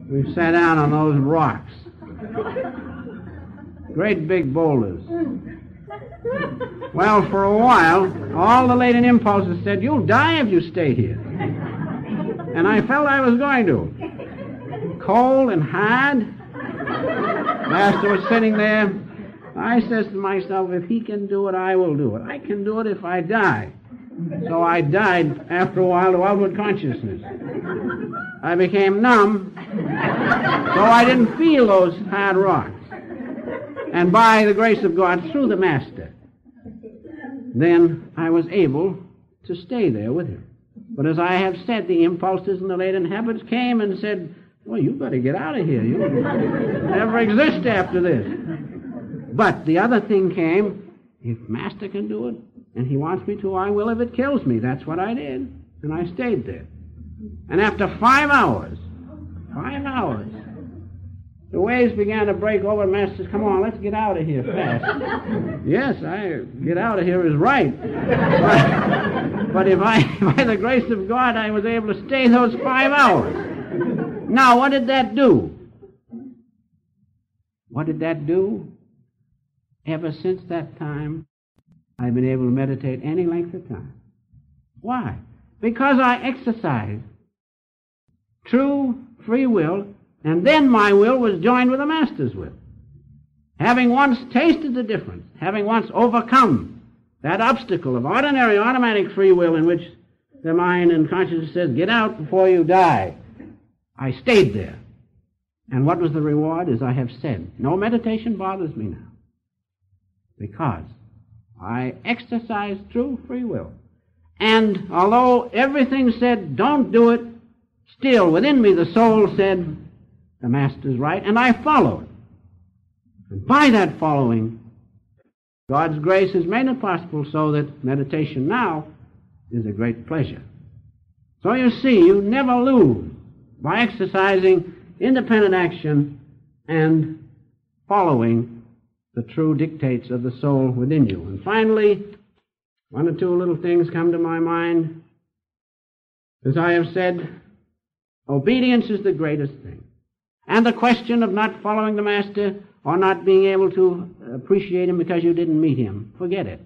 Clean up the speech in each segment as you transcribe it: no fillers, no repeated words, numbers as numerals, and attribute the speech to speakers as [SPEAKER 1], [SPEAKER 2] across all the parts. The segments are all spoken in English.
[SPEAKER 1] We sat down on those rocks. Great big boulders. Well, for a while, all the latent impulses said, "You'll die if you stay here." And I felt I was going to. Cold and hard. Master was sitting there. I says to myself, if he can do it, I will do it. I can do it if I die. So I died after a while to outward consciousness. I became numb, so I didn't feel those hard rocks. And by the grace of God, through the Master, then I was able to stay there with him. But as I have said, the impulses and the latent habits came and said, well, you better get out of here. You'll never exist after this. But the other thing came, if Master can do it, and he wants me to, I will if it kills me. That's what I did. And I stayed there. And after 5 hours, the waves began to break over. Master says, come on, let's get out of here fast. Yes, get out of here is right. But if by the grace of God, I was able to stay those 5 hours. Now, what did that do? What did that do? Ever since that time, I've been able to meditate any length of time. Why? Because I exercised true free will, and then my will was joined with the Master's will. Having once tasted the difference, having once overcome that obstacle of ordinary automatic free will in which the mind and consciousness says, get out before you die, I stayed there. And what was the reward? As I have said, no meditation bothers me now. Because I exercised true free will. And although everything said, don't do it, still within me the soul said, the Master's right, and I followed. And by that following, God's grace has made it possible so that meditation now is a great pleasure. So you see, you never lose by exercising independent action and following the true dictates of the soul within you. And finally, one or two little things come to my mind. As I have said, obedience is the greatest thing. And the question of not following the Master or not being able to appreciate him because you didn't meet him, forget it.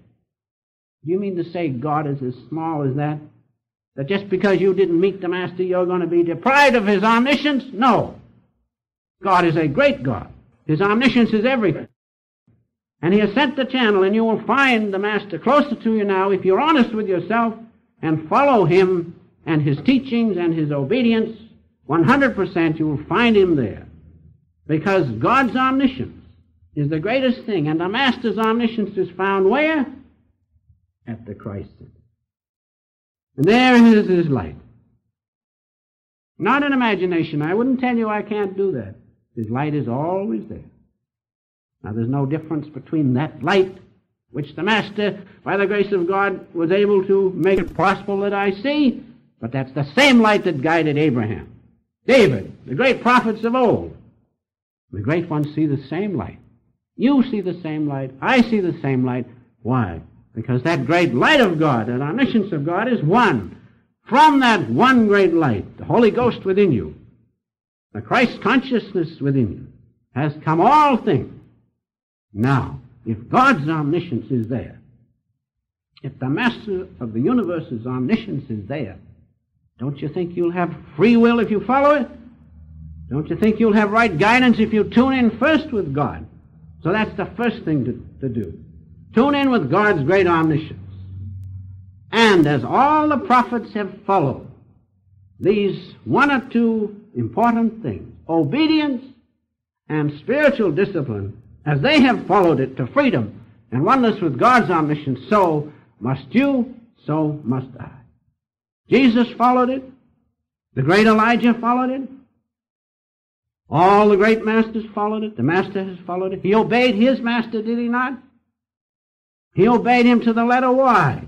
[SPEAKER 1] Do you mean to say God is as small as that? That just because you didn't meet the Master, you're going to be deprived of his omniscience? No. God is a great God. His omniscience is everything. And he has sent the channel, and you will find the Master closer to you now if you're honest with yourself and follow him and his teachings and his obedience. 100% you will find him there. Because God's omniscience is the greatest thing, and the Master's omniscience is found where? At the Christ Center. And there is his light. Not an imagination. I wouldn't tell you I can't do that. His light is always there. Now, there's no difference between that light, which the Master, by the grace of God, was able to make it possible that I see, but that's the same light that guided Abraham, David, the great prophets of old. The great ones see the same light. You see the same light. I see the same light. Why? Because that great light of God, that omniscience of God, is one. From that one great light, the Holy Ghost within you, the Christ consciousness within you, has come all things. Now, if God's omniscience is there, if the Master of the universe's omniscience is there, don't you think you'll have free will if you follow it? Don't you think you'll have right guidance if you tune in first with God? So that's the first thing to do. Tune in with God's great omniscience. And as all the prophets have followed these one or two important things, obedience and spiritual discipline, as they have followed it to freedom and oneness with God's omniscience, so must you, so must I. Jesus followed it. The great Elijah followed it. All the great masters followed it. The Master has followed it. He obeyed his Master, did he not? He obeyed him to the letter. Why?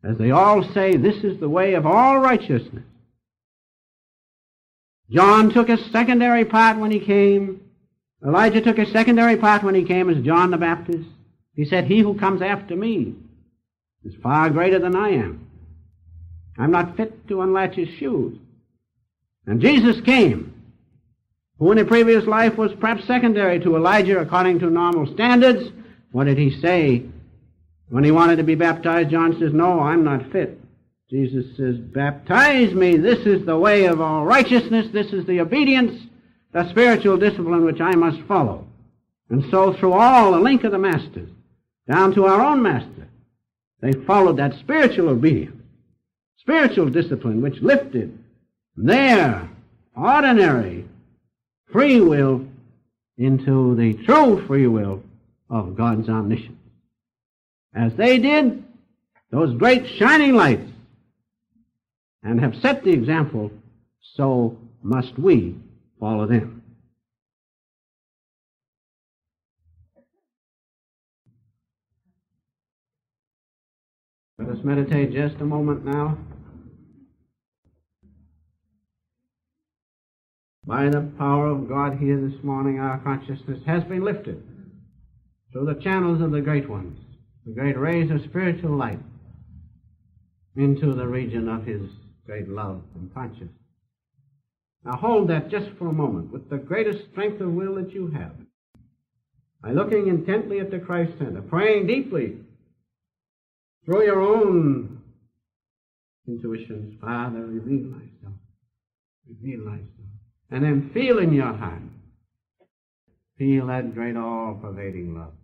[SPEAKER 1] As they all say, this is the way of all righteousness. John took a secondary part when he came. Elijah took a secondary part when he came as John the Baptist. He said, he who comes after me is far greater than I am. I'm not fit to unlatch his shoes. And Jesus came, who in a previous life was perhaps secondary to Elijah according to normal standards. What did he say when he wanted to be baptized? John says, no, I'm not fit. Jesus says, baptize me. This is the way of all righteousness. This is the obedience, the spiritual discipline which I must follow. And so through all the link of the masters, down to our own master, they followed that spiritual obedience, spiritual discipline which lifted their ordinary free will into the true free will of God's omniscience. As they did, those great shining lights, and have set the example, so must we follow them. Let us meditate just a moment now. By the power of God here this morning, our consciousness has been lifted through the channels of the great ones, the great rays of spiritual light, into the region of His great love and consciousness. Now hold that just for a moment with the greatest strength of will that you have, by looking intently at the Christ Center, praying deeply through your own intuitions. Father, reveal thyself. Reveal thyself. And then feel in your heart, feel that great all-pervading love.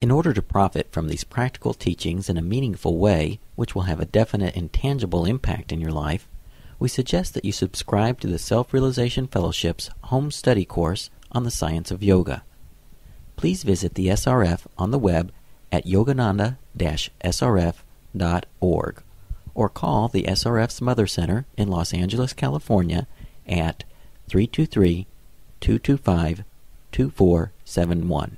[SPEAKER 2] In order to profit from these practical teachings in a meaningful way, which will have a definite and tangible impact in your life, we suggest that you subscribe to the Self-Realization Fellowship's home study course on the science of yoga. Please visit the SRF on the web at yogananda-srf.org or call the SRF's Mother Center in Los Angeles, California at 323-225-2471.